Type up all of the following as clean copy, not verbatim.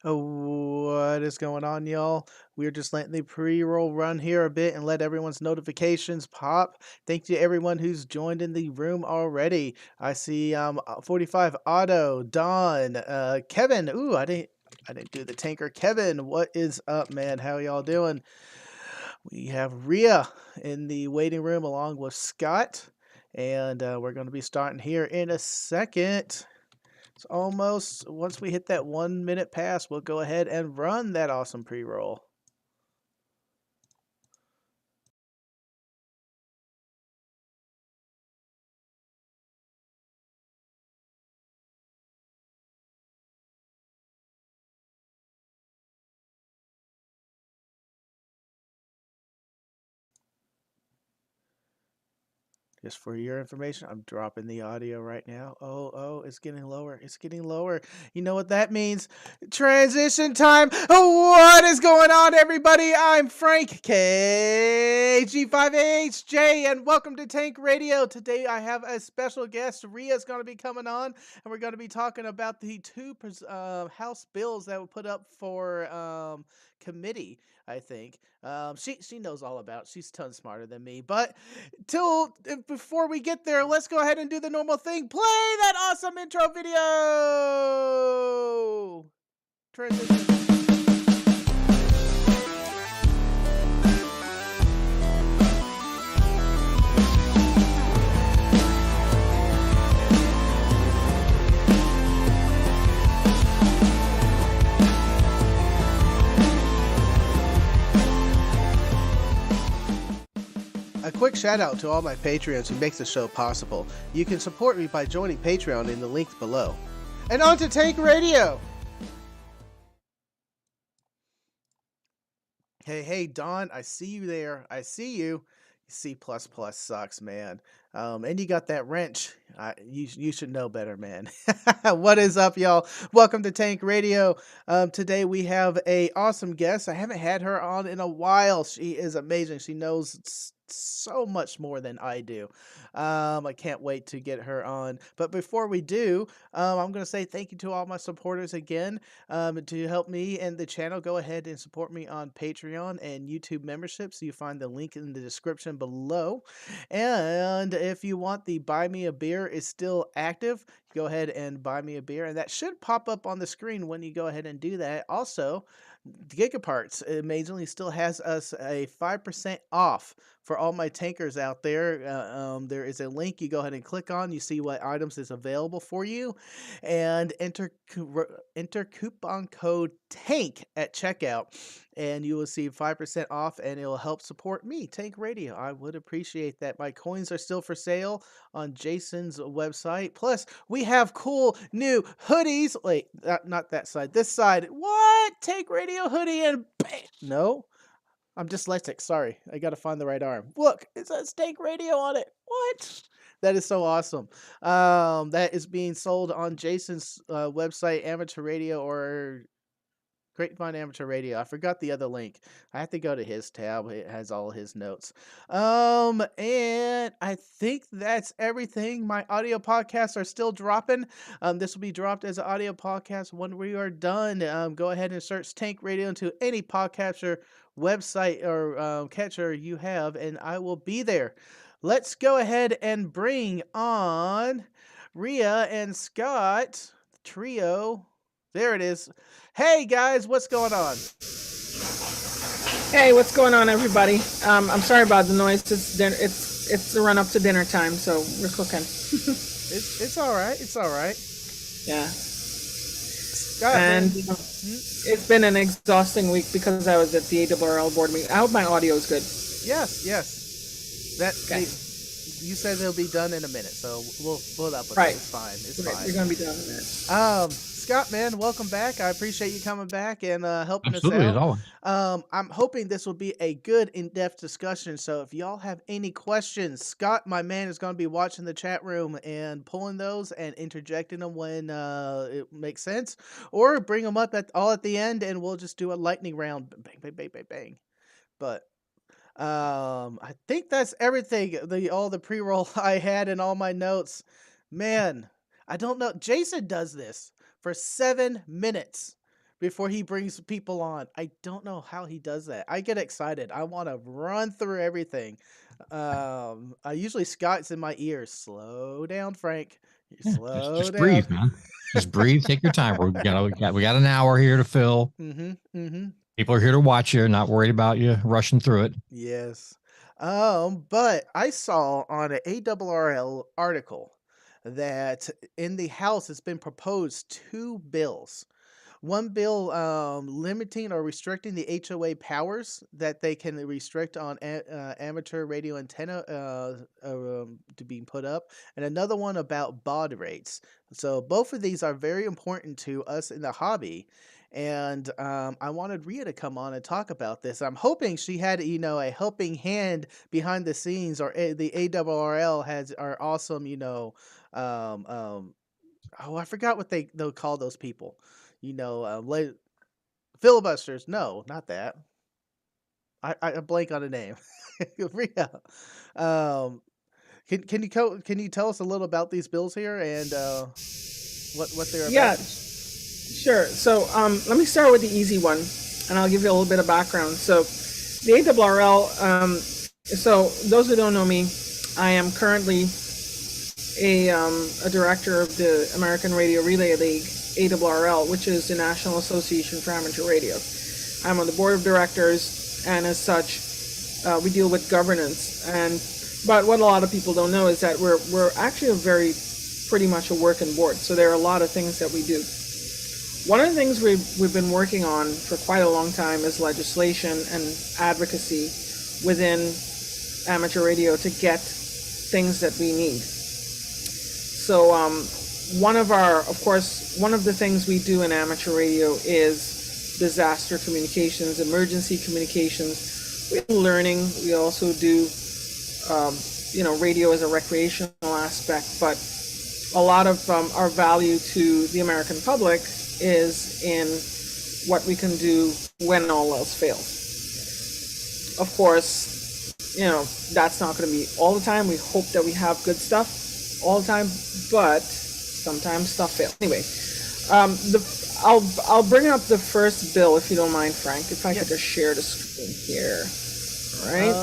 What is going on, y'all? We're just letting the pre-roll run here a bit and let everyone's notifications pop. Thank you to everyone who's joined in the room already. I see 45 Otto, Don, Kevin. Ooh, I didn't do the tanker. Kevin, what is up, man? How y'all doing? We have Rhea in the waiting room along with Scott, and we're going to be starting here in a second. It's almost, once we hit that 1 minute pass, we'll go ahead and run that awesome pre-roll. Just for your information, I'm dropping the audio right now. Oh, it's getting lower. It's getting lower. You know what that means? Transition time. What is going on, everybody? I'm Frank KG5HJ, and welcome to Tank Radio. Today I have a special guest. Rhea's going to be coming on, and we're going to be talking about the two House bills that were put up for committee. I think she knows all about. She's tons smarter than me, but before we get there, let's go ahead and do the normal thing. Play that awesome intro video. Transition. A quick shout out to all my Patreons who makes the show possible. You can support me by joining Patreon in the link below. And on to Tank Radio! Hey, Don, I see you there. I see you. C++ sucks, man. And you got that wrench. You should know better, man. What is up, y'all? Welcome to Tank Radio. Today we have a awesome guest. I haven't had her on in a while. She is amazing. She knows so much more than I do. I can't wait to get her on. But before we do, I'm going to say thank you to all my supporters again. To help me and the channel, go ahead and support me on Patreon and YouTube memberships. You find the link in the description below. And if you want, the Buy Me a Beer is still active. Go ahead and buy me a beer, and that should pop up on the screen when you go ahead and do that. Also, Gigaparts amazingly still has us a 5% off for all my tankers out there. There is a link you go ahead and click on. You see what items is available for you, and enter coupon code TANK at checkout, and you will see 5% off, and it will help support me, Tank Radio. I would appreciate that. My coins are still for sale on Jason's website. Plus, we have cool new hoodies. Wait, not that side. This side. What? Tank Radio hoodie and bam. No, I'm dyslexic. Sorry, I gotta find the right arm. Look, it says Tank Radio on it. What? That is so awesome. That is being sold on Jason's website, Amateur Radio, or Grapevine Amateur Radio. I forgot the other link. I have to go to his tab. It has all his notes. And I think that's everything. My audio podcasts are still dropping. This will be dropped as an audio podcast when we are done. Go ahead and search Tank Radio into any podcatcher website or catcher you have, and I will be there. Let's go ahead and bring on Rhea and Scott, the trio. There it is. Hey guys, what's going on? Hey, what's going on, everybody? I'm sorry about the noise. It's the run up to dinner time, so we're cooking. It's all right. It's all right. Yeah. Scott, and it's been an exhausting week because I was at the ARRL board meeting. I hope my audio is good. Yes. That okay. You said they'll be done in a minute, so we'll put up with right. it. It's fine. It's okay, fine. You're gonna be done in a minute. Scott, man, welcome back. I appreciate you coming back and helping Absolutely, us out. as always. I'm hoping this will be a good in-depth discussion. So if y'all have any questions, Scott, my man, is going to be watching the chat room and pulling those and interjecting them when it makes sense, or bring them up at the end, and we'll just do a lightning round. Bang, bang, bang, bang, bang. But I think that's everything. All the pre-roll I had and all my notes. Man, I don't know. Jason does this for 7 minutes before he brings people on. I don't know how he does that. I get excited. I want to run through everything. Usually Scott's in my ears. Slow down, Frank. Yeah, Slow just down. breathe, man. Just breathe. Take your time. We got an hour here to fill. People are here to watch you, not worried about you rushing through it. Yes. But I saw on an ARRL article that in the House it's been proposed two bills. One bill limiting or restricting the HOA powers that they can restrict on amateur radio antenna to being put up, and another one about baud rates. So both of these are very important to us in the hobby. And I wanted Ria to come on and talk about this. I'm hoping she had, a helping hand behind the scenes, or the ARRL has our awesome, oh, I forgot what they'll call those people. Filibusters. No, not that. I blank on a name. Ria. Um, can you tell us a little about these bills here and what they're Yeah, about? sure. So let me start with the easy one, and I'll give you a little bit of background. So the ARRL, so those who don't know me, I am currently a director of the American Radio Relay League, ARRL, which is the National Association for Amateur Radio. I'm on the board of directors, and as such, we deal with governance. But what a lot of people don't know is that we're actually pretty much a working board. So there are a lot of things that we do. One of the things we've been working on for quite a long time is legislation and advocacy within amateur radio to get things that we need. So one of the things we do in amateur radio is disaster communications, emergency communications. We're learning. We also do, radio as a recreational aspect, but a lot of our value to the American public is in what we can do when all else fails. Of course, that's not going to be all the time. We hope that we have good stuff all the time, but sometimes stuff fails. Anyway, I'll bring up the first bill if you don't mind, Frank. If I could just share the screen here. All right.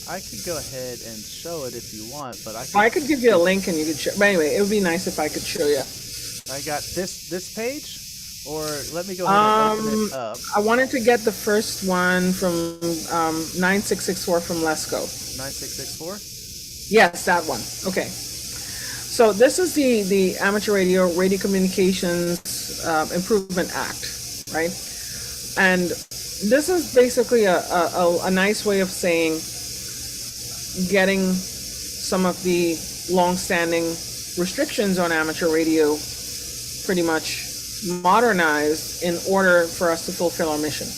I could go ahead and show it if you want, but I could give you a link and you could show. But anyway, it would be nice if I could show you. I got this page, or let me go ahead and open it up. I wanted to get the first one from 9664 from Lesco. 9664? Yes, that one. Okay. So this is the Amateur Radio Communications Improvement Act, right? And this is basically a nice way of saying getting some of the long-standing restrictions on amateur radio pretty much modernized in order for us to fulfill our mission.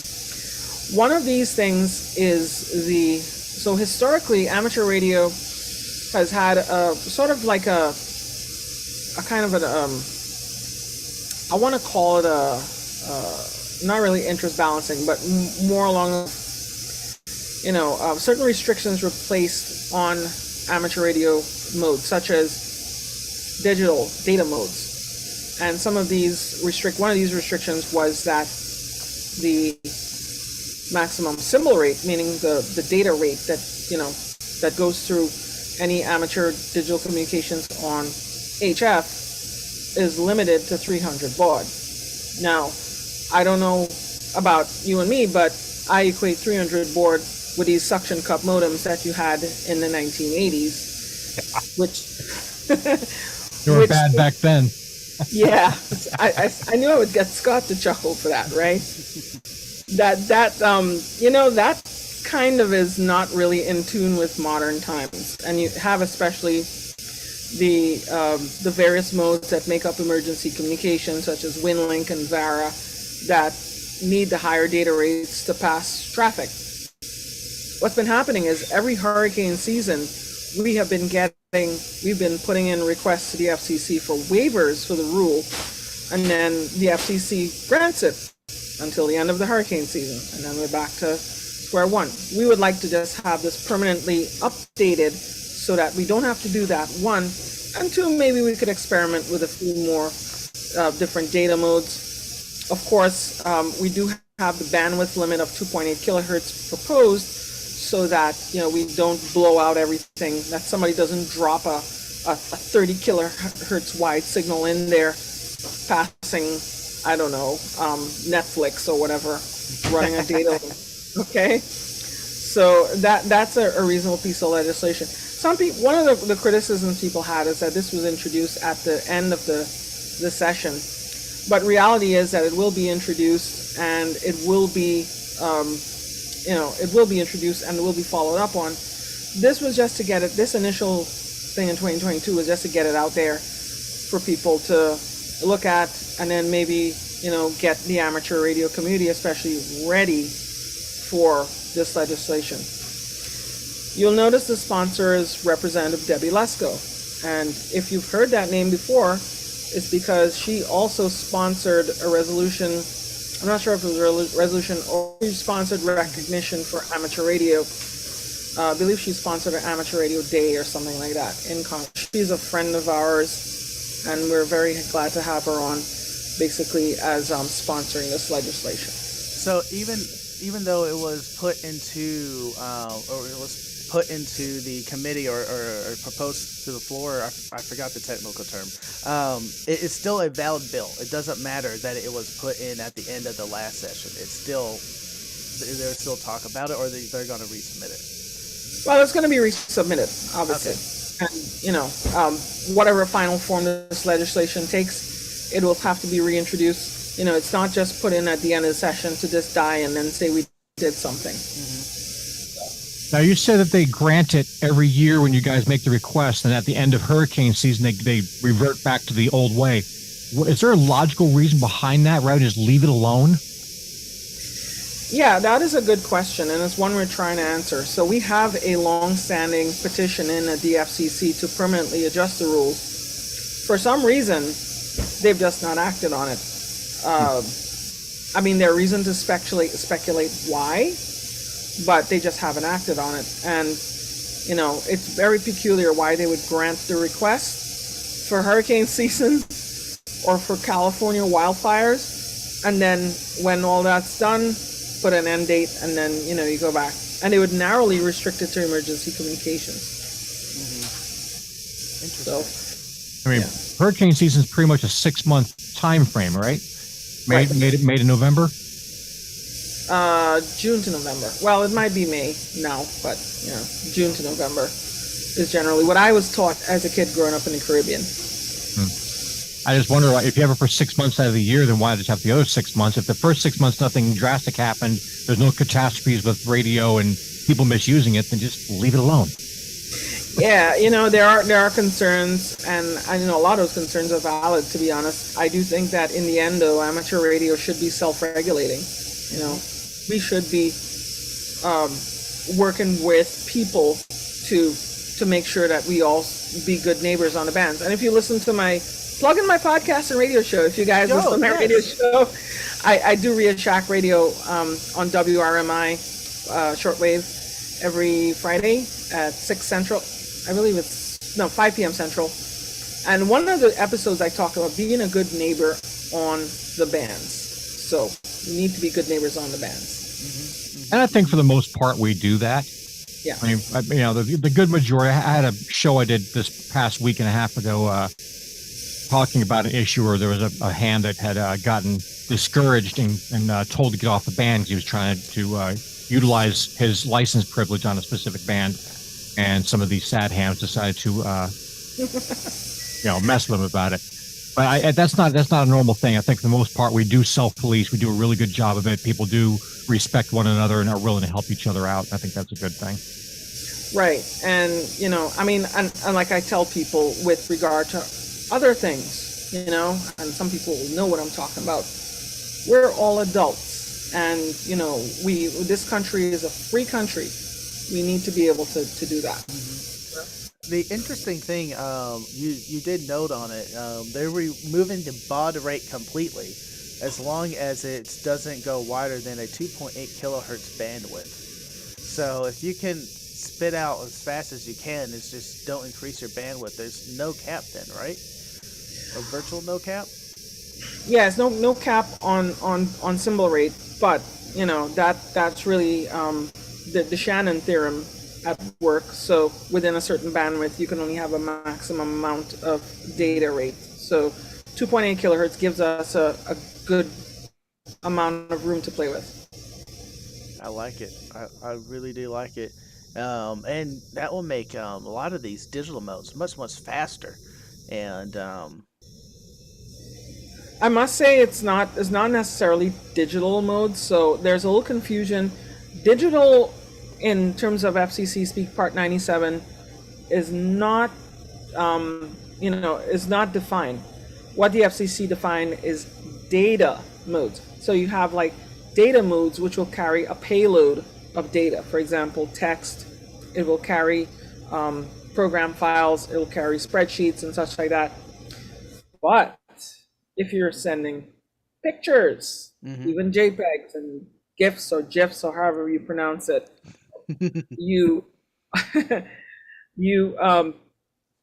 One of these things is so historically amateur radio has had a sort of like a kind of I want to call it not really interest balancing, but more along, certain restrictions were placed on amateur radio modes, such as digital data modes. And one of these restrictions was that the maximum symbol rate, meaning the data rate that goes through any amateur digital communications on HF is limited to 300 baud. Now, I don't know about you and me, but I equate 300 baud with these suction cup modems that you had in the 1980s, which you were bad back then. Yeah, I knew I would get Scott to chuckle for that, right? That kind of is not really in tune with modern times, and you have especially the various modes that make up emergency communication, such as WinLink and VARA, that need the higher data rates to pass traffic. What's been happening is every hurricane season, we've been putting in requests to the FCC for waivers for the rule, and then the FCC grants it until the end of the hurricane season, and then we're back to square one. We would like to just have this permanently updated so that we don't have to do that, one, and two, maybe we could experiment with a few more different data modes. Of course, we do have the bandwidth limit of 2.8 kilohertz proposed, so that we don't blow out everything. That somebody doesn't drop a 30 kilohertz wide signal in there, passing, I don't know, Netflix or whatever, running a data. Okay, so that's a reasonable piece of legislation. Some people, one of the criticisms people had is that this was introduced at the end of the session, but reality is that it will be introduced, and it will be it will be introduced and it will be followed up on. This was just to get it. This initial thing in 2022 was just to get it out there for people to look at, and then maybe get the amateur radio community especially ready for this legislation. You'll notice the sponsor is Representative Debbie Lesko, and if you've heard that name before, it's because she also sponsored a resolution. I'm not sure if it was a resolution or she sponsored recognition for amateur radio. I believe she sponsored an amateur radio day or something like that in Congress. She's a friend of ours, and we're very glad to have her on, basically as sponsoring this legislation. So even though it was put into the committee or proposed to the floor, I forgot the technical term. It is still a valid bill. It doesn't matter that it was put in at the end of the last session. It's still, there's still talk about it, or they're going to resubmit it. Well, it's going to be resubmitted, obviously. Okay. And whatever final form this legislation takes, it will have to be reintroduced. It's not just put in at the end of the session to just die and then say we did something. Now, you said that they grant it every year when you guys make the request, and at the end of hurricane season, they revert back to the old way. Is there a logical reason behind that, rather than just leave it alone? Yeah, that is a good question, and it's one we're trying to answer. So we have a long-standing petition in the DFCC to permanently adjust the rules. For some reason, they've just not acted on it. I mean, there are reasons to speculate why, but they just haven't acted on it. And, it's very peculiar why they would grant the request for hurricane season or for California wildfires, and then when all that's done, put an end date, and then, you go back. And they would narrowly restrict it to emergency communications. Interesting. So, I mean, hurricane season is pretty much a 6-month time frame, right? May to November? June to November. Well, it might be May now, but June to November is generally what I was taught as a kid growing up in the Caribbean. I just wonder, if you have it for 6 months out of the year, then why just have the other 6 months? If the first 6 months nothing drastic happened, there's no catastrophes with radio and people misusing it, then just leave it alone. Yeah, there are concerns, and I know a lot of those concerns are valid, to be honest. I do think that in the end, though, amateur radio should be self-regulating. We should be working with people to make sure that we all be good neighbors on the bands. And if you listen to plug in my podcast and radio show, if you guys listen to my radio show, I do Ria Shack Radio on WRMI shortwave every Friday at 6 Central. I believe 5 p.m. Central. And one of the episodes I talk about being a good neighbor on the bands. So you need to be good neighbors on the bands. And I think for the most part, we do that. Yeah. I mean, the good majority. I had a show I did this past week and a half ago talking about an issue where there was a hand that had gotten discouraged and told to get off the band because he was trying to utilize his license privilege on a specific band. And some of these sad hams decided to, mess with them about it. But that's not a normal thing. I think for the most part, we do self-police. We do a really good job of it. People do respect one another and are willing to help each other out. I think that's a good thing. Right. And, and like I tell people with regard to other things, and some people know what I'm talking about. We're all adults, and, this country is a free country. We need to be able to do that. The interesting thing, you did note on it, they're removing the baud rate completely, as long as it doesn't go wider than a 2.8 kilohertz bandwidth. So if you can spit out as fast as you can, it's just don't increase your bandwidth. There's no cap then, right? A virtual no cap? Yes, no cap on symbol rate, but that's really the Shannon theorem at work. So within a certain bandwidth, you can only have a maximum amount of data rate. So 2.8 kilohertz gives us a good amount of room to play with. I like it. I really do like it. And that will make a lot of these digital modes much faster. And I must say it's not necessarily digital mode, so there's a little confusion. Digital, in terms of FCC Speak Part 97, is not is not defined. What the FCC defined is data modes. So you have like data modes which will carry a payload of data. For example, text. It will carry program files. It will carry spreadsheets and such like that. But if you're sending pictures, mhm. even JPEGs and GIFs or GIFs or however you pronounce it, you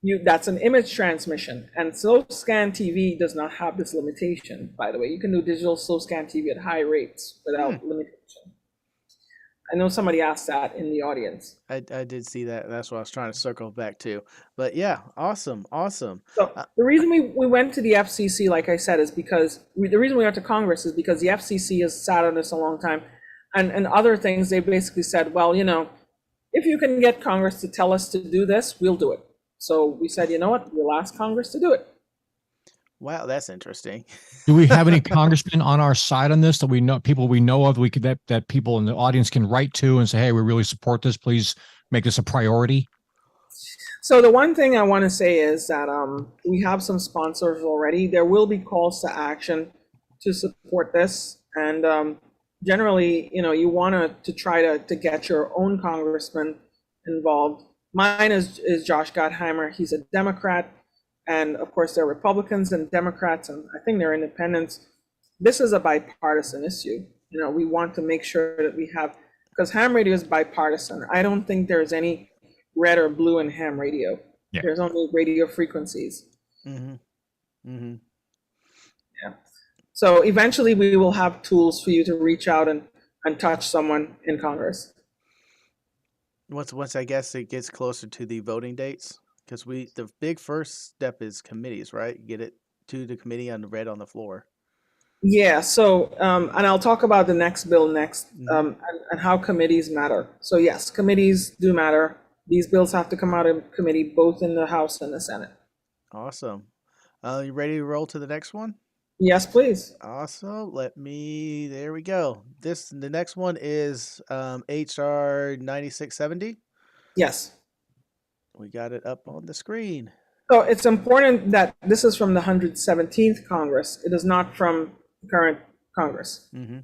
you that's an image transmission. And slow scan TV does not have this limitation, by the way. You can do digital slow scan TV at high rates Hmm. without limitation. I know somebody asked that in the audience. I did see that. That's what I was trying to circle back to. But yeah, awesome, awesome. So Uh, the reason we went to the FCC, like I said, is because the reason we went to Congress is because the FCC has sat on this a long time, and other things. They basically said, well, if you can get Congress to tell us to do this, we'll do it. So we said, you know what, we'll ask Congress to do it. wow, that's interesting. Do we have any congressmen on our side on this that we know, people we know of, we could that people in the audience can write to and say, hey, we really support this. Please make this a priority. So the one thing I want to say is that we have some sponsors already. There will be calls to action to support this, and generally, you want to try to get your own congressman involved. Mine is Josh Gottheimer. He's a Democrat, and of course, there are Republicans and Democrats, and I think they're independents. This is a bipartisan issue. We want to make sure that we have, because ham radio is bipartisan. I don't think there's any red or blue in ham radio. Yeah. There's only radio frequencies. Mhm. Mhm. Yeah. So eventually we will have tools for you to reach out and touch someone in Congress. Once I guess it gets closer to the voting dates, because the big first step is committees, right? Get it to the committee on the read on the floor. Yeah, so, and I'll talk about the next bill next, Mhm. and how committees matter. So yes, committees do matter. These bills have to come out of committee, both in the House and the Senate. Awesome. You ready to roll to the next one? Yes, please. Awesome. There we go. The next one is HR 9670. Yes. We got it up on the screen. So it's important that this is from the 117th Congress. It is not from the current Congress. Mm-hmm.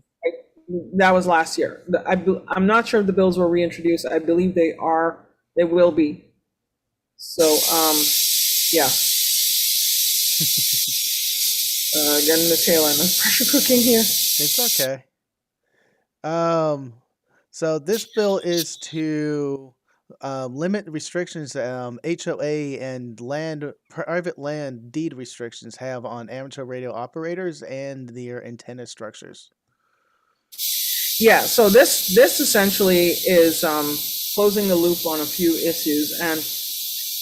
That was last year. I'm not sure if the bills were reintroduced. I believe they are. They will be. So, yeah. Getting the tail end of pressure cooking here. It's okay. So this bill is to limit restrictions HOA and private land deed restrictions have on amateur radio operators and their antenna structures. Yeah, so this essentially is closing the loop on a few issues, and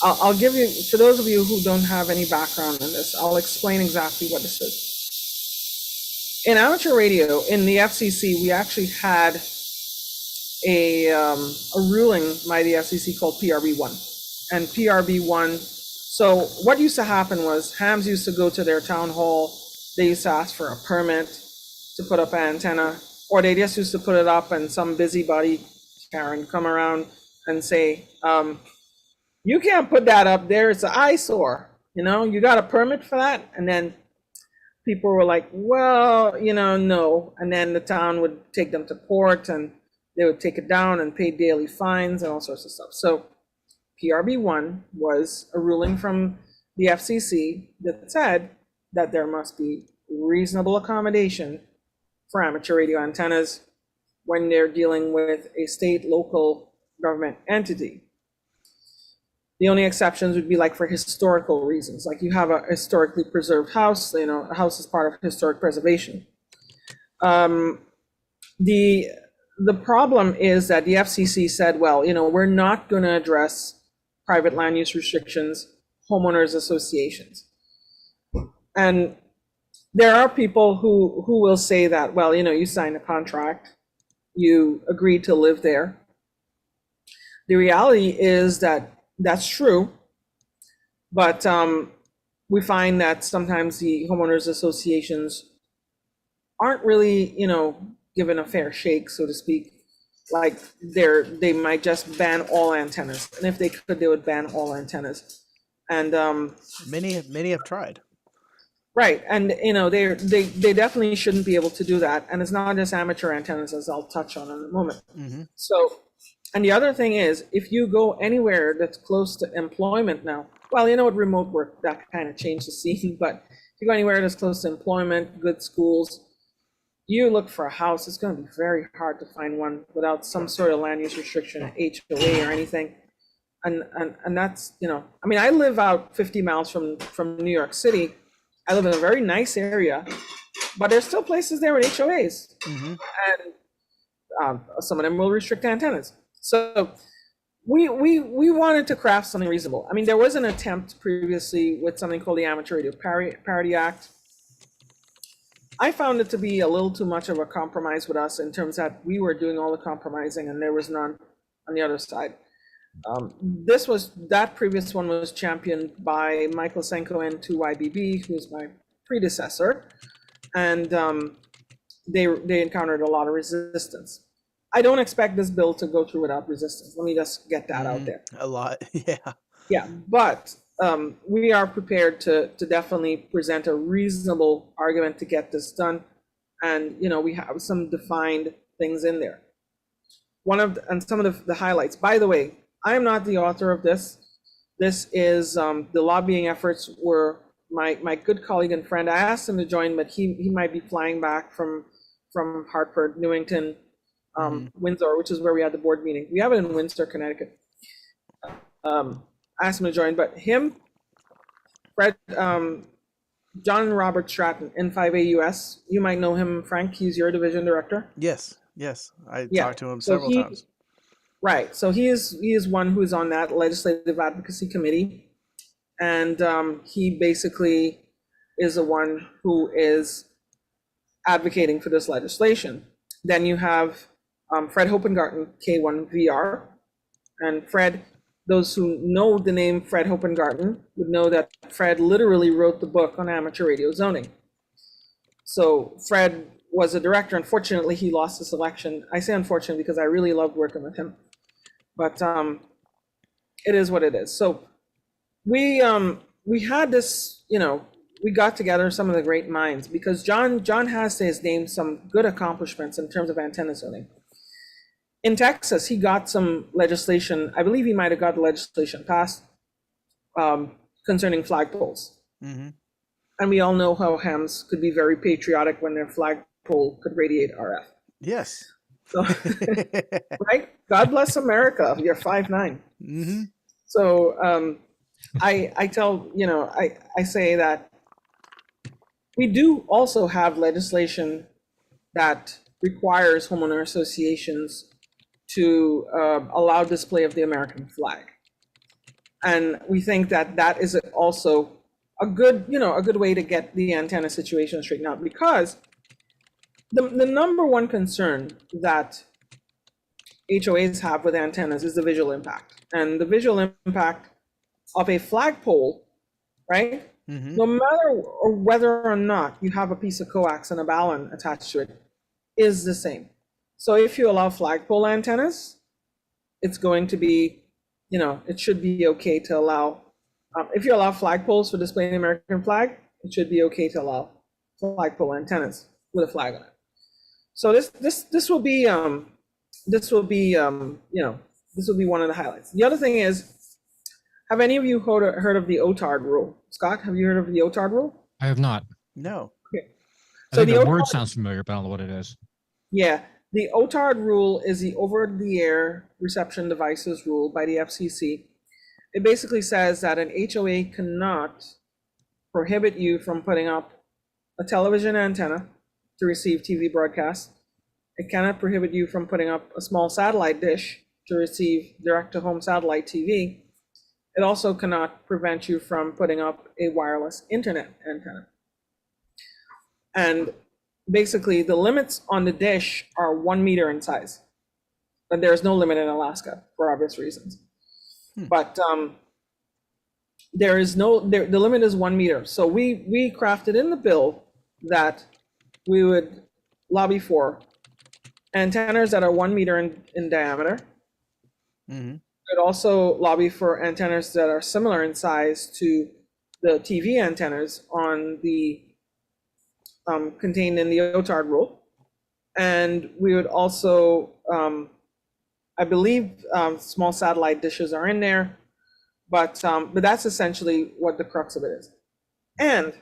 I'll give you, for those of you who don't have any background in this, I'll explain exactly what this is. In amateur radio, in the FCC, we actually had a ruling by the FCC called PRB1. And PRB1, so what used to happen was hams used to go to their town hall, they used to ask for a permit to put up an antenna, or they just used to put it up and some busybody, Karen, come around and say, you can't put that up there, it's an eyesore, you got a permit for that? And then people were like, well, no. And then the town would take them to court and they would take it down and pay daily fines and all sorts of stuff. So PRB1 was a ruling from the FCC that said that there must be reasonable accommodation for amateur radio antennas when they're dealing with a state, local government entity. The only exceptions would be like for historical reasons, like you have a historically preserved house, a house is part of historic preservation. The problem is that the FCC said, well, we're not going to address private land use restrictions, homeowners associations. And there are people who will say that, well, you signed a contract, you agreed to live there. The reality is that that's true, but we find that sometimes the homeowners associations aren't really, given a fair shake, so to speak. Like they might just ban all antennas, and if they could, they would ban all antennas. And many have tried. Right, and they definitely shouldn't be able to do that. And it's not just amateur antennas, as I'll touch on in a moment. Mm-hmm. So, and the other thing is, if you go anywhere that's close to employment now, well, with remote work, that kind of changed the scene. But if you go anywhere that's close to employment, good schools, you look for a house, it's going to be very hard to find one without some sort of land use restriction, HOA or anything. And that's, I live out 50 miles from New York City. I live in a very nice area, but there's still places there with HOAs. Mm-hmm. And some of them will restrict antennas. So we wanted to craft something reasonable. There was an attempt previously with something called the Amateur Radio Parity Act. I found it to be a little too much of a compromise with us in terms that we were doing all the compromising and there was none on the other side. That previous one was championed by Michael Senko and 2YBB, who is my predecessor, and they encountered a lot of resistance. I don't expect this bill to go through without resistance. Let me just get that out there. A lot, yeah. Yeah, but we are prepared to definitely present a reasonable argument to get this done, and we have some defined things in there. Some of the highlights. By the way, I am not the author of this. This is the lobbying efforts were my good colleague and friend. I asked him to join, but he might be flying back from Hartford, Newington, Windsor, which is where we had the board meeting. We have it in Windsor, Connecticut. Asked him to join, but him, Fred, John and Robert Stratton, N5A US. You might know him, Frank. He's your division director. Yes. I talked to him several times. Right. So he is one who is on that legislative advocacy committee, and he basically is the one who is advocating for this legislation. Then you have Fred Hopengarten, K1VR, and Fred. Those who know the name Fred Hopengarten would know that Fred literally wrote the book on amateur radio zoning. So Fred was a director. Unfortunately, he lost his election. I say unfortunately because I really loved working with him. But it is what it is. So we had this, we got together some of the great minds because John has to his name some good accomplishments in terms of antenna zoning. In Texas, he got some legislation. I believe he might have got the legislation passed concerning flagpoles. Mm-hmm. And we all know how hams could be very patriotic when their flagpole could radiate RF. Yes. So, right? God bless America. You're 5'9". Mm-hmm. So I tell, I say that we do also have legislation that requires homeowner associations to allow display of the American flag. And we think that that is also a good way to get the antenna situation straightened out, because the number one concern that HOAs have with antennas is the visual impact. And the visual impact of a flagpole, right? Mm-hmm. No matter whether or not you have a piece of coax and a balun attached to it, is the same. So if you allow flagpole antennas, it's going to be, it should be okay to allow, if you allow flagpoles for displaying the American flag, it should be okay to allow flagpole antennas with a flag on it. So this will be one of the highlights. The other thing is, have any of you heard of the OTARD rule? Scott, have you heard of the OTARD rule? I have not. No. Okay. So the word sounds familiar, but I don't know what it is. Yeah. The OTARD rule is the over-the-air reception devices rule by the FCC. it basically says that an HOA cannot prohibit you from putting up a television antenna to receive TV broadcasts. It cannot prohibit you from putting up a small satellite dish to receive direct-to-home satellite TV. It also cannot prevent you from putting up a wireless internet antenna. And basically, the limits on the dish are 1 meter in size. But there's no limit in Alaska for obvious reasons. But there is the limit is 1 meter. So we crafted in the bill that we would lobby for antennas that are 1 meter in diameter. We'd also lobby for antennas that are similar in size to the TV antennas on the contained in the OTARD rule. And we would also, I believe, small satellite dishes are in there, but that's essentially what the crux of it is. And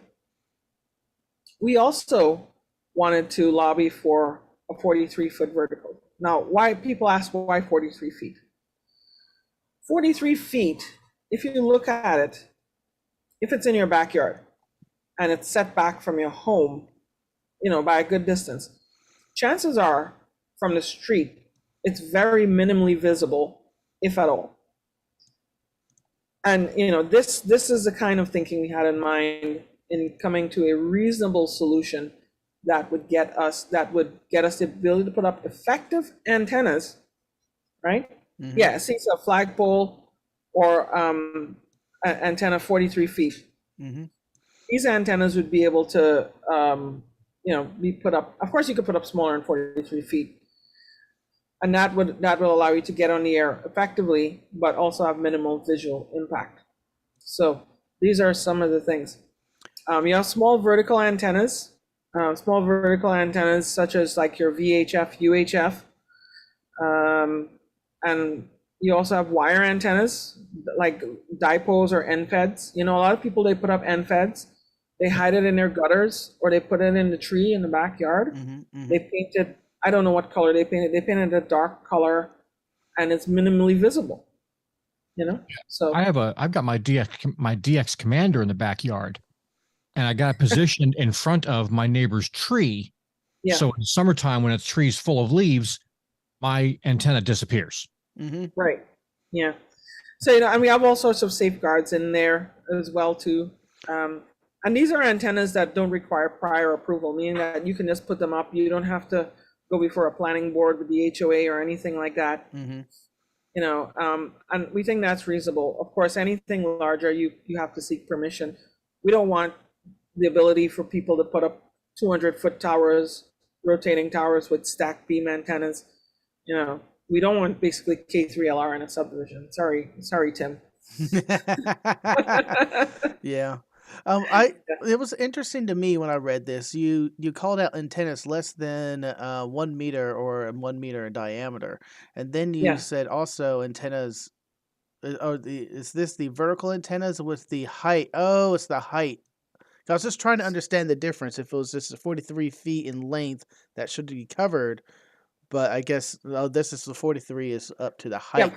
we also wanted to lobby for a 43-foot vertical. Now, why people ask why 43 feet? 43 feet, if you look at it, if it's in your backyard and it's set back from your home, by a good distance, chances are from the street, it's very minimally visible, if at all. And, this is the kind of thinking we had in mind in coming to a reasonable solution that would get us the ability to put up effective antennas, right? Yeah, see, a flagpole or antenna 43 feet. These antennas would be able to, be put up. Of course, you could put up smaller than 43 feet, and that will allow you to get on the air effectively, but also have minimal visual impact. So these are some of the things. You have small vertical antennas such as like your VHF, UHF, and you also have wire antennas like dipoles or NFEDs. A lot of people, they put up NFEDs, they hide it in their gutters, or they put it in the tree in the backyard. They paint it, I don't know what color they painted. They painted a dark color, and it's minimally visible. So I've got my DX Commander in the backyard, and I got it positioned in front of my neighbor's tree. Yeah. So in summertime, when its tree's full of leaves, my antenna disappears. Right. Yeah. So we have all sorts of safeguards in there as well too. And these are antennas that don't require prior approval, meaning that you can just put them up. You don't have to go before a planning board with the HOA or anything like that. And we think that's reasonable. Of course, anything larger, you have to seek permission. We don't want the ability for people to put up 200-foot towers, rotating towers with stacked beam antennas. We don't want basically K3LR in a subdivision. Sorry, Tim. Yeah. It was interesting to me when I read this. You called out antennas less than 1 meter or 1 meter in diameter, and then you said also antennas. Is this the vertical antennas with the height? Oh, it's the height. I was just trying to understand the difference. If it was just 43 feet in length, that should be covered. But I guess this is the 43 is up to the height. Yeah,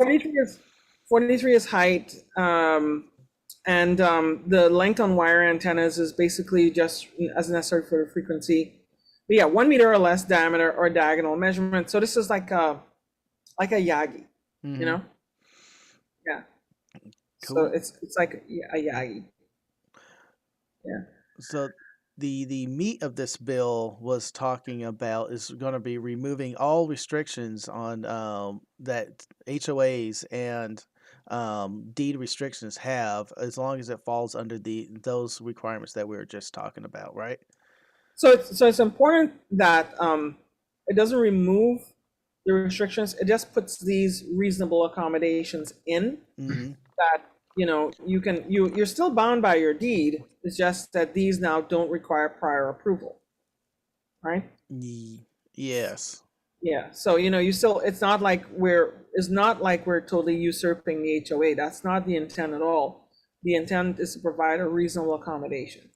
43 is height. And the length on wire antennas is basically just as necessary for the frequency. But yeah, 1 meter or less diameter or diagonal measurement. So this is like a Yagi, Yeah. Cool. So it's like a Yagi. Yeah. So the meat of this bill was talking about is going to be removing all restrictions on that HOAs and deed restrictions have, as long as it falls under those requirements that we were just talking about, right? So it's important that it doesn't remove the restrictions. It just puts these reasonable accommodations in that you're still bound by your deed. It's just that these now don't require prior approval, right? Yes. Yeah. So you still, it's not like we're totally usurping the HOA. That's not the intent at all. The intent is to provide a reasonable accommodation.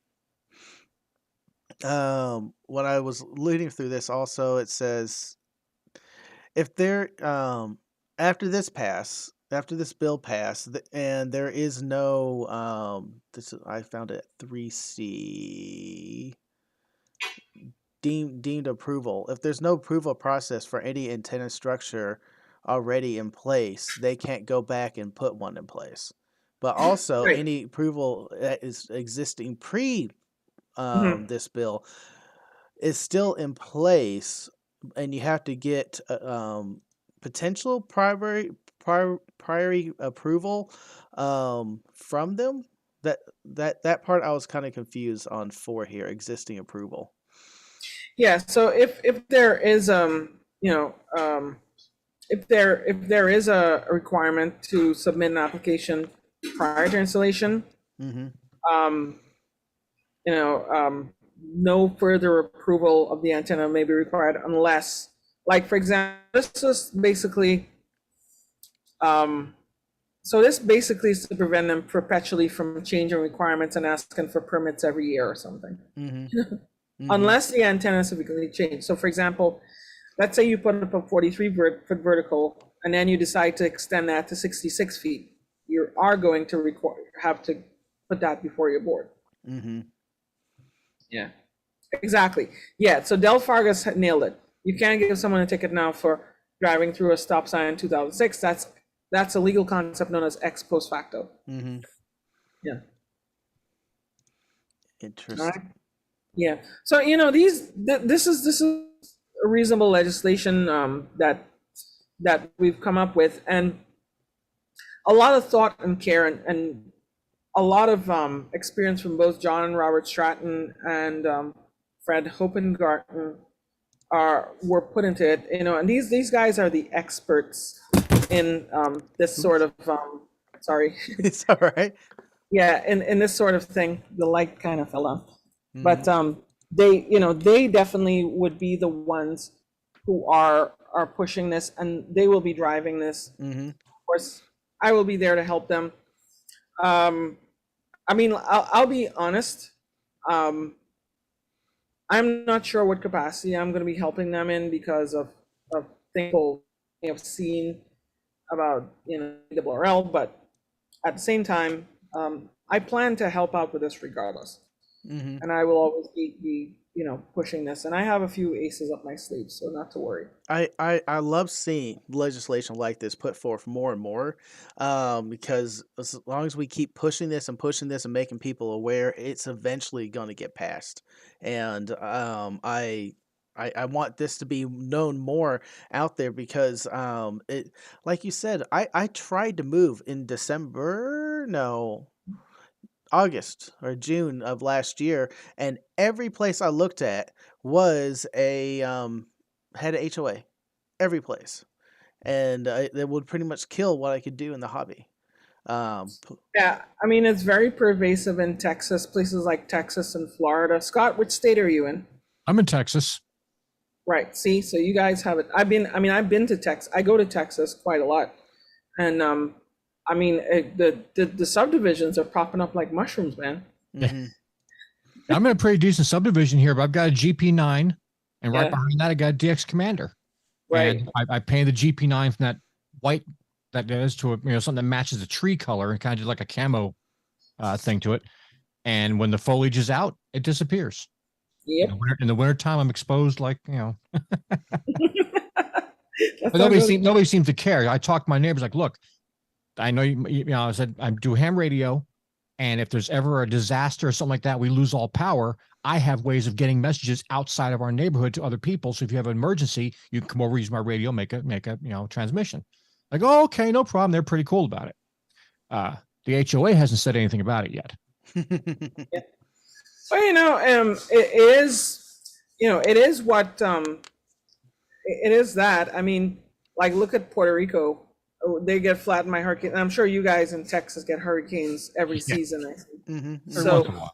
When I was reading through this, also it says if there after this pass, after this bill passed, and there is no I found it at 3C deemed approval. If there's no approval process for any antenna structure already in place, they can't go back and put one in place. But also, Right. any approval that is existing pre Hmm. this bill is still in place, and you have to get potential priority approval from them. That part I was kind of confused on for here, existing approval. Yeah. So if there is if there is a requirement to submit an application prior to installation, Mm-hmm. um, you know, no further approval of the antenna may be required unless, like for example, this is basically, um, so this basically is to prevent them perpetually from changing requirements and asking for permits every year or something, Mm-hmm. Mm-hmm. unless the antenna is significantly changed. So for example, let's say you put up a 43-foot vertical, and then you decide to extend that to 66 feet. You are going to have to put that before your board. Mm-hmm. Yeah, exactly. Yeah, so Del Fargas nailed it. You can't give someone a ticket now for driving through a stop sign in 2006. That's a legal concept known as ex post facto. Mm-hmm. Yeah. All right. Interesting. Yeah. So this is a reasonable legislation that we've come up with, and a lot of thought and care and a lot of experience from both John and Robert Stratton and Fred Hopengarten were put into it. And these guys are the experts in this sort of sorry. It's all right. Yeah, in this sort of thing. The light kind of fell off. Mm-hmm. But they definitely would be the ones who are pushing this, and they will be driving this. Mm-hmm. Of course, I will be there to help them. I mean, I'll be honest. I'm not sure what capacity I'm going to be helping them in because of things people may have seen about ARRL, but at the same time, I plan to help out with this regardless, Mm-hmm. and I will always be pushing this, and I have a few aces up my sleeve, so not to worry. I love seeing legislation like this put forth more and more, because as long as we keep pushing this and making people aware, it's eventually going to get passed. And I want this to be known more out there because it, like you said, I tried to move in December, no, August or June of last year, and every place I looked at was a had a HOA, every place, and that would pretty much kill what I could do in the hobby. Yeah, I mean, it's very pervasive in Texas, places like Texas and Florida. Scott, which state are you in? I'm in Texas. Right. See, so you guys have it. I've been to Texas. I go to Texas quite a lot, and I mean, the subdivisions are popping up like mushrooms, man. Mm-hmm. I'm in a pretty decent subdivision here, but I've got a GP9, and right Yeah. behind that, I got a DX Commander. Right. And I painted the GP9 from that white that is to something that matches the tree color and kind of did like a camo thing to it. And when the foliage is out, it disappears. Yep. In the wintertime, I'm exposed like, That's but not really- nobody seems to care. I talk to my neighbors like, look, I know I said I do ham radio, and if there's ever a disaster or something like that, we lose all power. I have ways of getting messages outside of our neighborhood to other people. So if you have an emergency, you can come over, use my radio, make a transmission. Like, oh, okay, no problem. They're pretty cool about it. The HOA hasn't said anything about it yet. Well, it is what it is that. I mean, like, look at Puerto Rico. Oh, they get flattened by hurricanes. I'm sure you guys in Texas get hurricanes every season. I think. Mm-hmm. Every So- once in a while.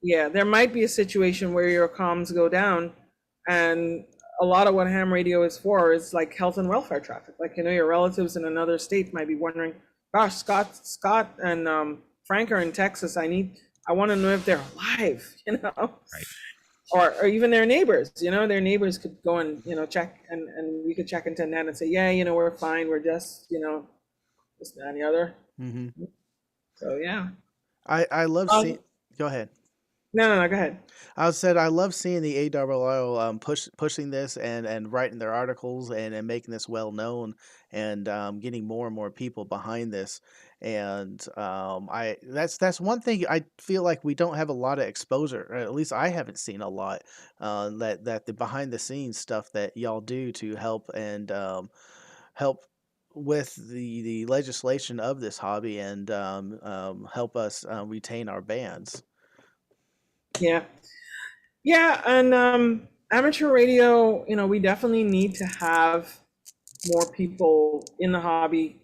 Yeah, there might be a situation where your comms go down, and a lot of what ham radio is for is like health and welfare traffic. Like, your relatives in another state might be wondering, gosh, Scott and Frank are in Texas. I want to know if they're alive, Right. or even their neighbors. Their neighbors could go and check, and we could check into that and say, yeah, we're fine. We're just this, that, and the other. Hmm. So yeah. I love seeing. Go ahead. No, go ahead. I said I love seeing the ARRL pushing this and writing their articles and making this well known and getting more and more people behind this. And I that's one thing I feel like we don't have a lot of exposure. Or at least I haven't seen a lot that the behind the scenes stuff that y'all do to help and help with the legislation of this hobby and help us retain our bands. Yeah. Yeah, and amateur radio, we definitely need to have more people in the hobby.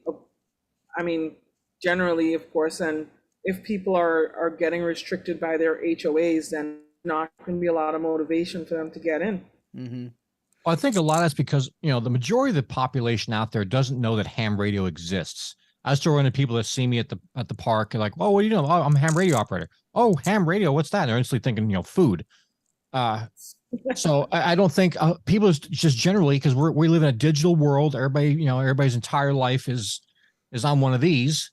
I mean, generally, of course, and if people are getting restricted by their HOAs, then not going to be a lot of motivation for them to get in. Mm-hmm. Well, I think a lot of that's because, the majority of the population out there doesn't know that ham radio exists. I still run into people that see me at the park and like, oh, what do you know? Oh, I'm a ham radio operator. Oh, ham radio, what's that? And they're instantly thinking, food. So I don't think people just generally, because we live in a digital world. Everybody, everybody's entire life is on one of these,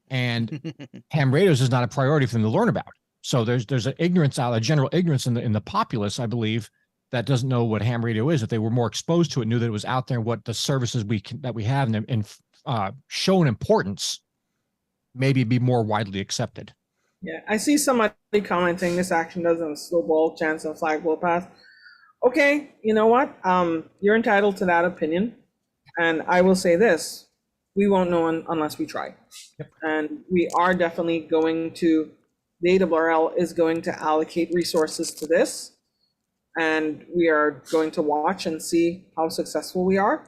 and ham radios is not a priority for them to learn about. So there's an ignorance a general ignorance in the populace, I believe, that doesn't know what ham radio is. If they were more exposed to it, knew that it was out there, and what the services that we have and shown importance, maybe be more widely accepted. Yeah, I see somebody commenting this action doesn't snowball chance of flag will pass. Okay, you know what? You're entitled to that opinion, and I will say this: we won't know unless we try. Yep. And we are definitely going to. The ARRL is going to allocate resources to this, and we are going to watch and see how successful we are.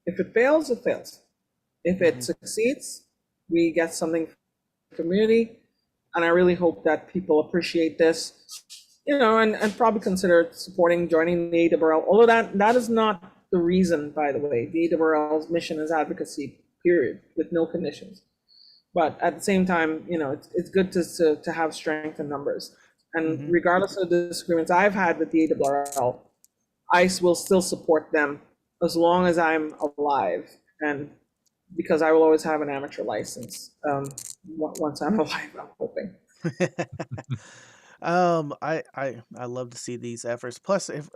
If it fails, it fails. If it succeeds, we get something from the community. And I really hope that people appreciate this, and probably consider supporting, joining the ARRL. Although that is not the reason, by the way. The ARRL's mission is advocacy, period, with no conditions. But at the same time, it's good to have strength in numbers. And regardless of the disagreements I've had with the ARRL, I will still support them as long as I'm alive, and because I will always have an amateur license once I'm alive, I'm hoping. I love to see these efforts. Plus, if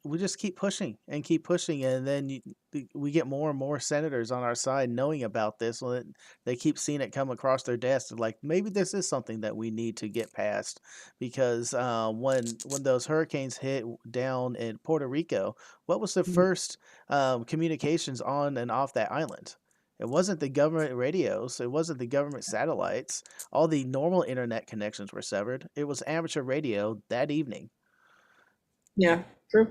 we just keep pushing, and then we get more and more senators on our side knowing about this. Well, they keep seeing it come across their desk. They're like, maybe this is something that we need to get past, because when those hurricanes hit down in Puerto Rico, what was the first communications on and off that island? It wasn't the government radios. It wasn't the government satellites. All the normal internet connections were severed. It was amateur radio that evening. Yeah, true.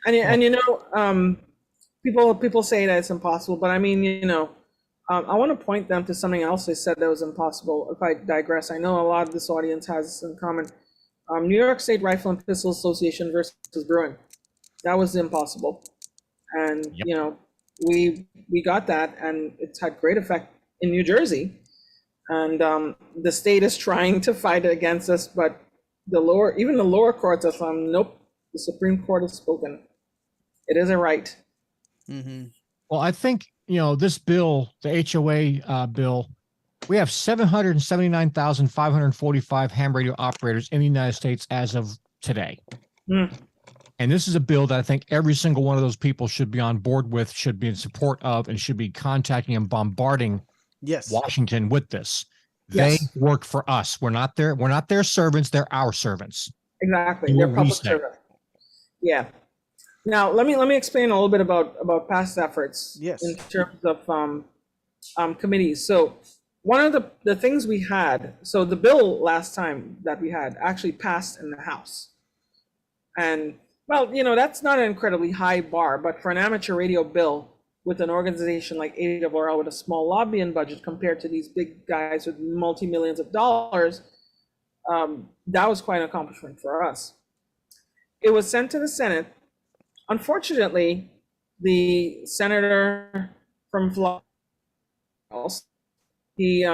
And people say that it's impossible, but I mean, I want to point them to something else they said that was impossible. If I digress, I know a lot of this audience has in common. New York State Rifle and Pistol Association versus Bruin. That was impossible. And, Yep. We got that, and it's had great effect in New Jersey. And the state is trying to fight against us, but even the lower courts are saying, nope, the Supreme Court has spoken. It is a right. Mm-hmm. Well, I think, this bill, the HOA bill, we have 779,545 ham radio operators in the United States as of today. Mm. And this is a bill that I think every single one of those people should be on board with, should be in support of, and should be contacting and bombarding Washington with this. They work for us. We're not their servants. They're our servants. Exactly. They're public servants. Yeah. Now, let me explain a little bit about past efforts in terms of committees. So one of the things we had, so the bill last time that we had actually passed in the House. And, well, that's not an incredibly high bar, but for an amateur radio bill with an organization like ARRL with a small lobbying budget compared to these big guys with multi-millions of dollars, that was quite an accomplishment for us. It was sent to the Senate. Unfortunately, the senator from Florida, he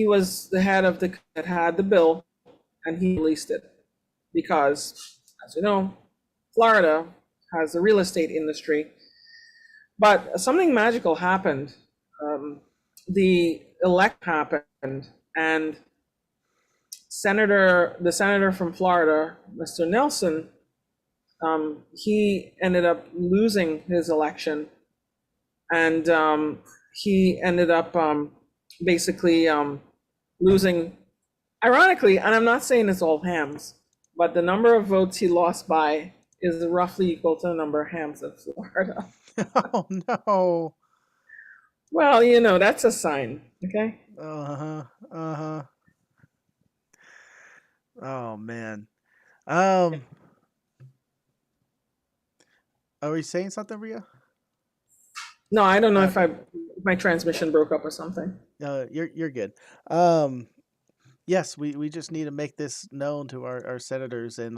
was the head of that had the bill, and he released it because, as you know, Florida has a real estate industry. But something magical happened the elect happened, and the senator from Florida, Mr. Nelson, he ended up losing his election, and he ended up basically losing, ironically, and I'm not saying it's all hams, but the number of votes he lost by is roughly equal to the number of hams in Florida. Oh no. Well, that's a sign, okay? Uh-huh. Uh-huh. Oh man. Um, are we saying something, Ria? No, I don't know Uh, if my transmission broke up or something. you're good. Um, yes, we just need to make this known to our senators, and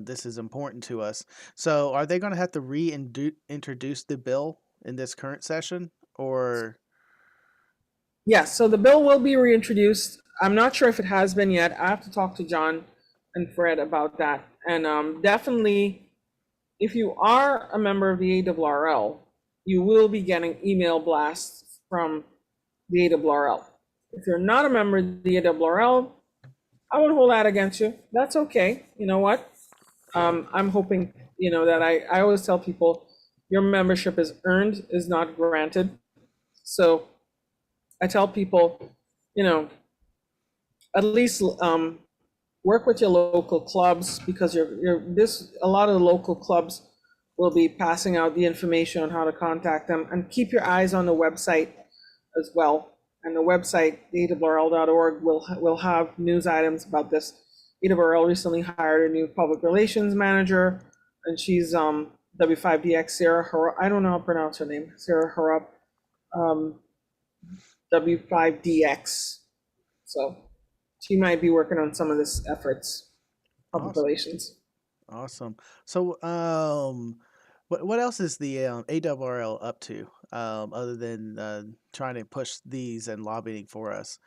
this is important to us. So, are they going to have to reintroduce the bill in this current session, or? Yes, so the bill will be reintroduced. I'm not sure if it has been yet. I have to talk to John and Fred about that. And definitely, if you are a member of the ARRL, you will be getting email blasts from the ARRL. If you're not a member of the ARRL, I won't hold that against you. That's okay. You know what? I'm hoping, that I always tell people your membership is earned, is not granted. So I tell people, at least work with your local clubs, because a lot of the local clubs will be passing out the information on how to contact them, and keep your eyes on the website as well. And the website, ARRL.org, will have news items about this. ARRL recently hired a new public relations manager, and she's W5DX Sarah Harap. I don't know how to pronounce her name. Sarah Harap, W5DX. So she might be working on some of this efforts, public Awesome. relations. Awesome. So, what else is the ARRL up to, other than trying to push these and lobbying for us?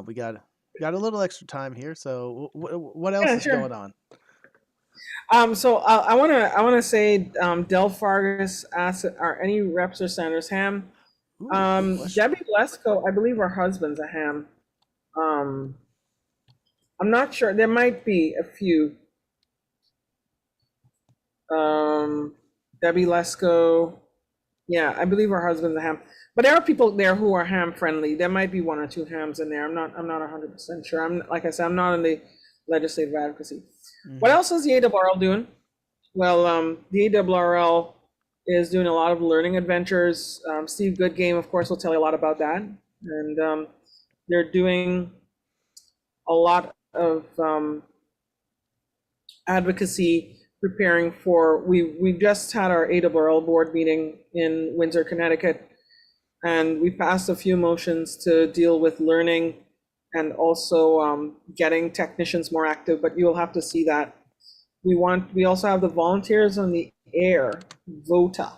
We got a little extra time here, so what else Yeah, is going sure. on? So I wanna say, Del Fargus asked, are any reps or senators ham? Ooh, good question. Debbie Lesko, I believe her husband's a ham. Um, I'm not sure. There might be a few. Um, Debbie Lesko. Yeah, I believe her husband's a ham. But there are people there who are ham friendly. There might be one or two hams in there. I'm not 100% sure. Like I said, I'm not in the legislative advocacy. What Hmm. else is the ARRL doing? Well, the ARRL is doing a lot of learning adventures. Steve Goodgame, of course, will tell you a lot about that. And they're doing a lot of advocacy, preparing for. We just had our ARRL board meeting in Windsor, Connecticut, and we passed a few motions to deal with learning and also getting technicians more active. But you'll have to see that. We also have the volunteers on the air, VOTA.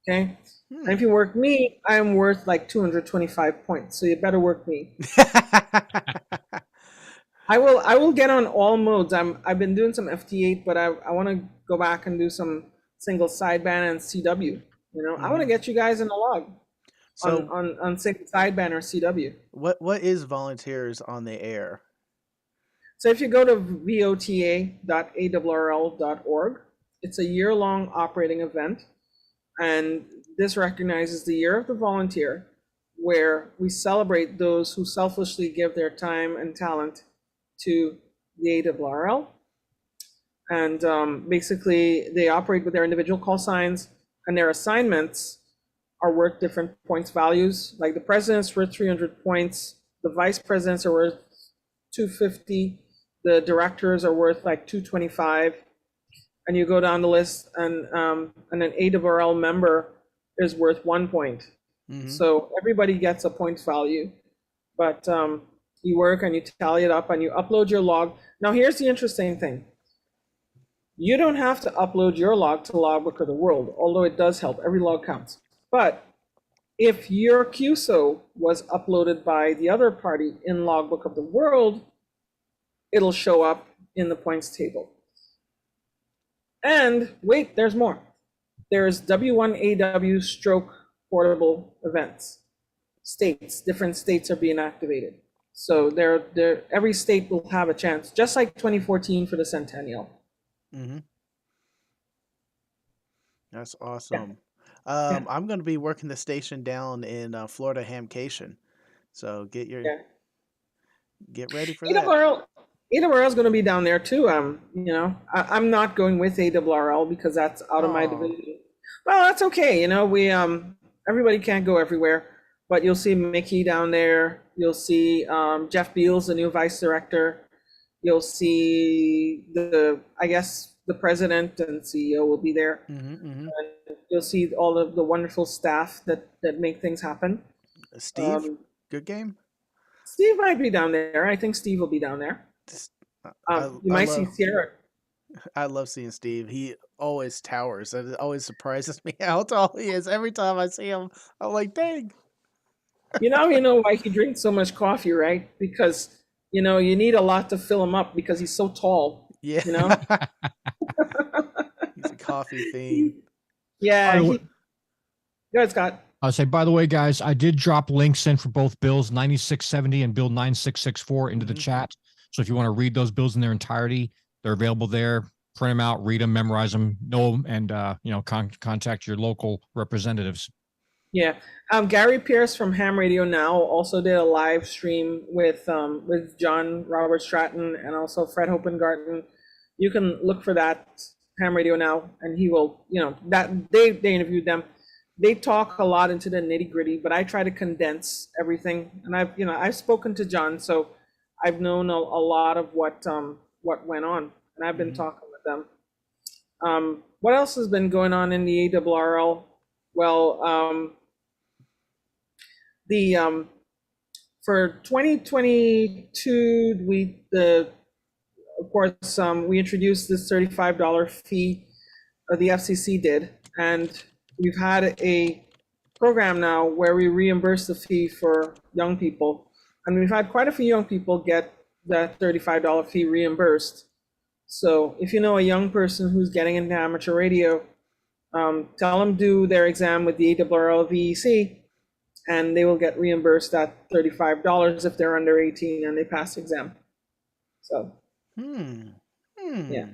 Okay. And Hmm. if you work me, I'm worth like 225 points. So you better work me. I will get on all modes. I've been doing some FT8, but I want to go back and do some single sideband and CW. I want to Hmm. get you guys in the log on So, on on single sideband or CW. what is volunteers on the air? So if you go to vota.arrl.org, it's a year-long operating event, and this recognizes the Year of the Volunteer, where we celebrate those who selflessly give their time and talent to the ARRL. And basically, they operate with their individual call signs, and their assignments are worth different points values. Like the president's worth 300 points, the vice presidents are worth 250, the directors are worth like 225, and you go down the list, and an ARRL member is worth 1 point. Hmm. So everybody gets a points value, but you work and you tally it up and you upload your log. Now here's the interesting thing. You don't have to upload your log to Logbook of the World, although it does help. Every log counts. But if your QSO was uploaded by the other party in Logbook of the World, it'll show up in the points table. And wait, there's more. There's W1AW stroke portable events. states. Different states are being activated. So every state will have a chance, just like 2014 for the Centennial. Mm-hmm. That's Yeah, awesome. yeah, I'm going to be working the station down in Florida Hamcation, so yeah. get ready for that. ARRL, ARRL is going to be down there too. I'm not going with ARRL because that's out of my Oh, division. Well, that's okay. We everybody can't go everywhere, but you'll see Mickey down there. You'll see Jeff Beals, the new vice director. You'll see I guess the president and CEO will be there. mm-hmm, mm-hmm. You'll see all of the wonderful staff that make things happen. Steve, Um, good game. Steve might be down there. I think Steve will be down there. Just- You I might see love Sierra. I love seeing Steve. He always towers. It always surprises me how tall he is. Every time I see him, I'm like, dang. You know why he drinks so much coffee, right? Because you need a lot to fill him up because he's so tall. Yeah, You know. he's a coffee fiend. Yeah. By the way, Go ahead, Scott. I'll say, by the way, guys, I did drop links in for both bills 9670 and bill 9664 into the Mhm. chat. So if you want to read those bills in their entirety, they're available there. Print them out, read them, memorize them, know them, and contact your local representatives. Yeah. Gary Pierce from Ham Radio Now also did a live stream with John Robert Stratton and also Fred Hopengarten. You can look for that Ham Radio Now, and he will, that they interviewed them. They talk a lot into the nitty gritty, but I try to condense everything. And I've spoken to John, so I've known a lot of what went on, and I've been Mhm. talking with them. What else has been going on in the ARRL? Well, the for 2022, of course we introduced this $35 fee, the FCC did, and we've had a program now where we reimburse the fee for young people, and we've had quite a few young people get that $35 fee reimbursed. So if you know a young person who's getting into amateur radio, tell them do their exam with the ARRL VEC, and they will get reimbursed that $35 if they're under 18 and they pass the exam. So Hmm. yeah,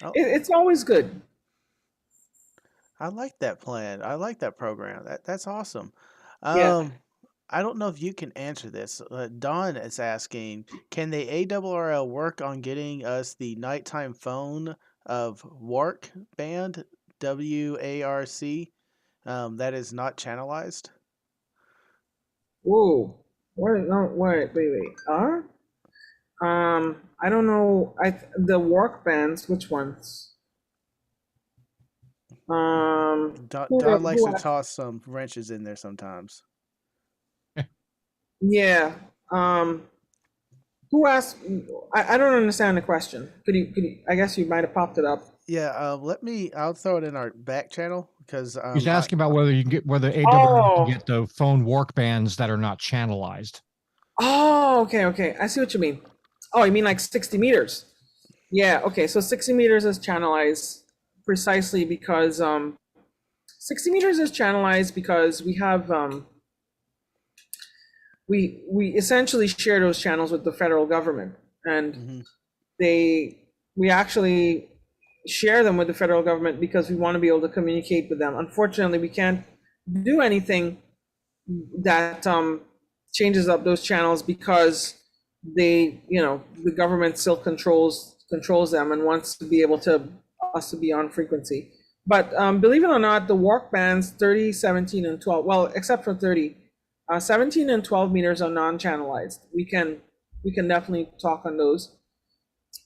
Oh, it's always good. I like that plan. I like that program. That's awesome. Yeah. I don't know if you can answer this. Don is asking, can the ARRL work on getting us the nighttime phone of WARC band, WARC, that is not channelized? Whoa. What? No, wait. I don't know. The work bands. Which ones? Don likes to Who toss some wrenches in there sometimes. yeah. Who asked? I don't understand the question. Could you? I guess you might have popped it up. Yeah, I'll throw it in our back channel because He's asking about whether you can get whether AWR can Oh. get the phone work bands that are not channelized. Oh, okay. I see what you mean. Oh, you mean like 60 meters? Yeah, okay. So 60 meters is channelized precisely because 60 meters is channelized because we have we essentially share those channels with the federal government, and Mhm. we actually share them with the federal government because we want to be able to communicate with them. Unfortunately, we can't do anything that changes up those channels because the government still controls them and wants to be able to us to be on frequency. But believe it or not, the walk bands 30, 17, and 12, well, except for 30, 17 and 12 meters are non-channelized. We can definitely talk on those.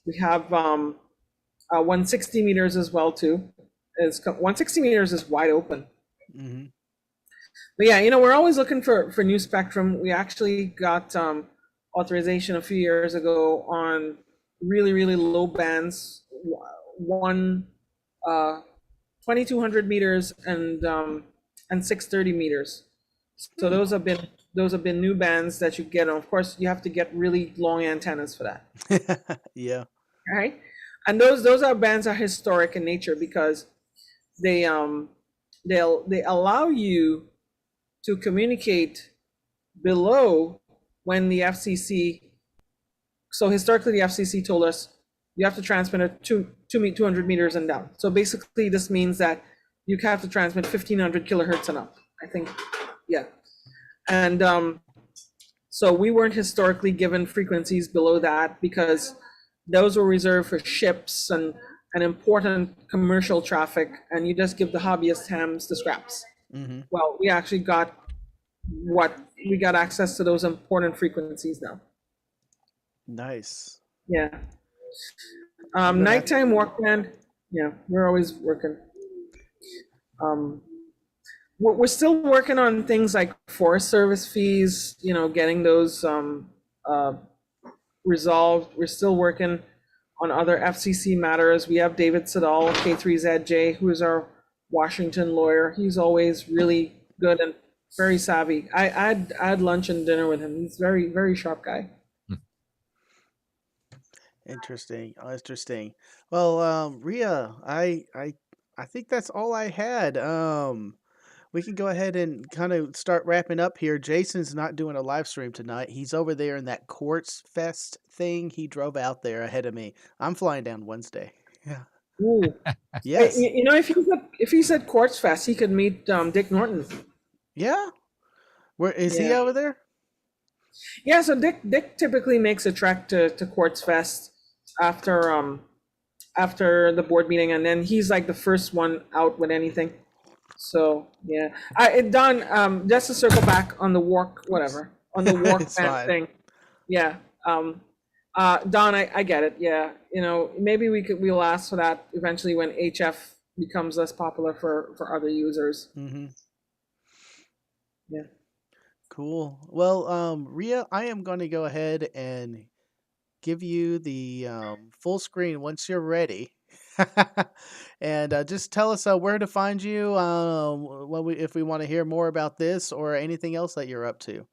We have 160 meters as well too. 160 meters is wide open. Mhm. But yeah, we're always looking for new spectrum. We actually got authorization a few years ago on really, really low bands, 2200 meters and 630 meters. So those have been new bands that you get. And of course, you have to get really long antennas for that. Yeah. All right, and those are bands are historic in nature because they allow you to communicate below when the FCC. So historically, the FCC told us you have to transmit at 200 meters and down. So basically, this means that you have to transmit 1500 kilohertz and up. I think, yeah. And so we weren't historically given frequencies below that because those were reserved for ships and important commercial traffic, and you just give the hobbyist hams the scraps. Mm-hmm. Well, we actually got access to those important frequencies now. Nice. Yeah. I'm gonna have to- Nighttime work band. Yeah, we're always working. We're still working on things like Forest Service fees, getting those resolved. We're still working on other FCC matters. We have David Siddall, K3ZJ, who is our Washington lawyer. He's always really good and very savvy. I had lunch and dinner with him. He's very, very sharp guy. Interesting. Interesting. Well, Ria, I think that's all I had. We can go ahead and kind of start wrapping up here. Jason's not doing a live stream tonight. He's over there in that Quartz Fest thing. He drove out there ahead of me. I'm flying down Wednesday. Yeah. Ooh. Yes. If he said Quartz Fest, he could meet Dick Norton. Yeah. Where is he Yeah. over there? Yeah, so Dick typically makes a trek to Quartz Fest after the board meeting, and then he's like the first one out with anything. So yeah, Don, just to circle back on the walk It's band fine. thing. Yeah, Don, I get it. Yeah, maybe we'll ask for that eventually when HF becomes less popular for other users. Mm-hmm. Yeah. Cool. Well, Ria, I am going to go ahead and give you the full screen once you're ready. And just tell us where to find you if we want to hear more about this or anything else that you're up to.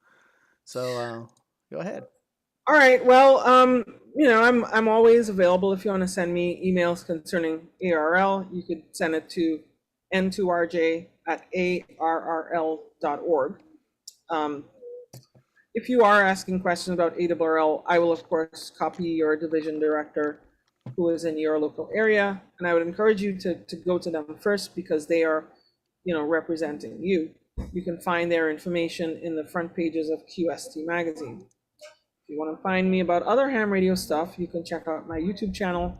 So go ahead. All right. Well, I'm always available if you want to send me emails concerning ARRL. You could send it to n2rj@arrl.org. If you are asking questions about ARRL, I will of course copy your division director who is in your local area, and I would encourage you to go to them first because they are, representing you. You can find their information in the front pages of QST magazine. If you want to find me about other ham radio stuff, you can check out my YouTube channel,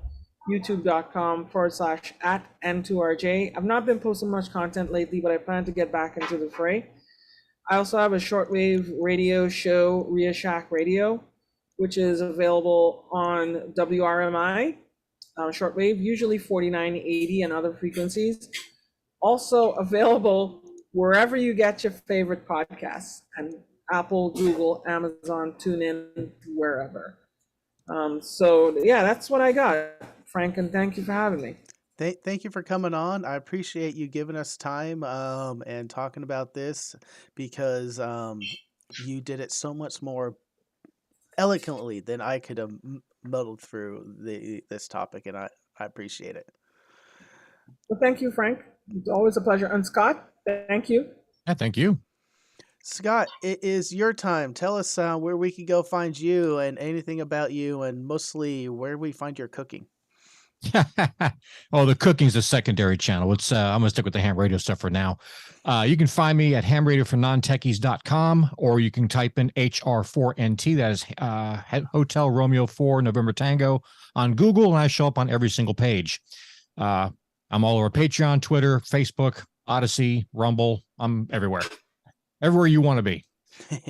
youtube.com/@n2rj. I've not been posting much content lately, but I plan to get back into the fray. I also have a shortwave radio show, Ria Shack Radio, which is available on WRMI shortwave, usually 4980 and other frequencies. Also available wherever you get your favorite podcasts, and Apple, Google, Amazon, TuneIn, wherever. So yeah, that's what I got, Frank, and thank you for having me. Thank you for coming on. I appreciate you giving us time and talking about this because you did it so much more eloquently than I could have muddled through this topic, and I appreciate it. Well, thank you, Frank. It's always a pleasure. And Scott, thank you. Yeah, thank you. Scott, it is your time. Tell us where we can go find you and anything about you, and mostly where we find your cooking. Oh, the cooking's a secondary channel. I'm gonna stick with the ham radio stuff for now. You can find me at hamradiofornontechies.com, or you can type in HR4NT. That is Hotel Romeo 4 November Tango on Google, and I show up on every single page. I'm all over Patreon, Twitter, Facebook, Odyssey, Rumble. I'm everywhere you want to be.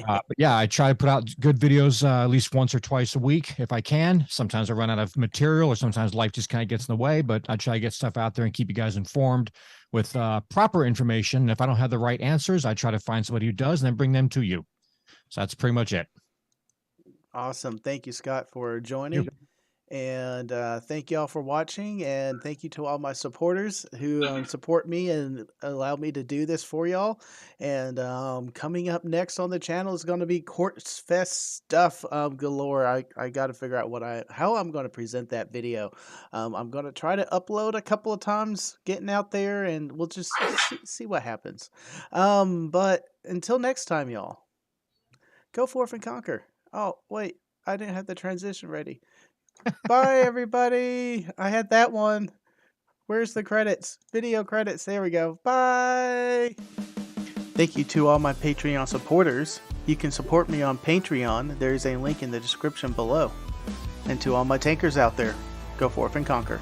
But yeah, I try to put out good videos at least once or twice a week if I can. Sometimes I run out of material, or sometimes life just kind of gets in the way, but I try to get stuff out there and keep you guys informed with proper information. And if I don't have the right answers, I try to find somebody who does and then bring them to you. So that's pretty much it. Awesome. Thank you, Scott, for joining. And thank you all for watching, and thank you to all my supporters who support me and allow me to do this for y'all. And coming up next on the channel is going to be Quartz Fest stuff galore. I got to figure out how I'm going to present that video. I'm going to try to upload a couple of times getting out there, and we'll just see what happens. But until next time, y'all, Go forth and conquer. Oh, wait. I didn't have the transition ready. Bye, everybody. I had that one. Where's the credits? Video credits. There we go. Bye. Thank you to all my Patreon supporters. You can support me on Patreon. There's a link in the description below. And to all my tankers out there, go forth and conquer.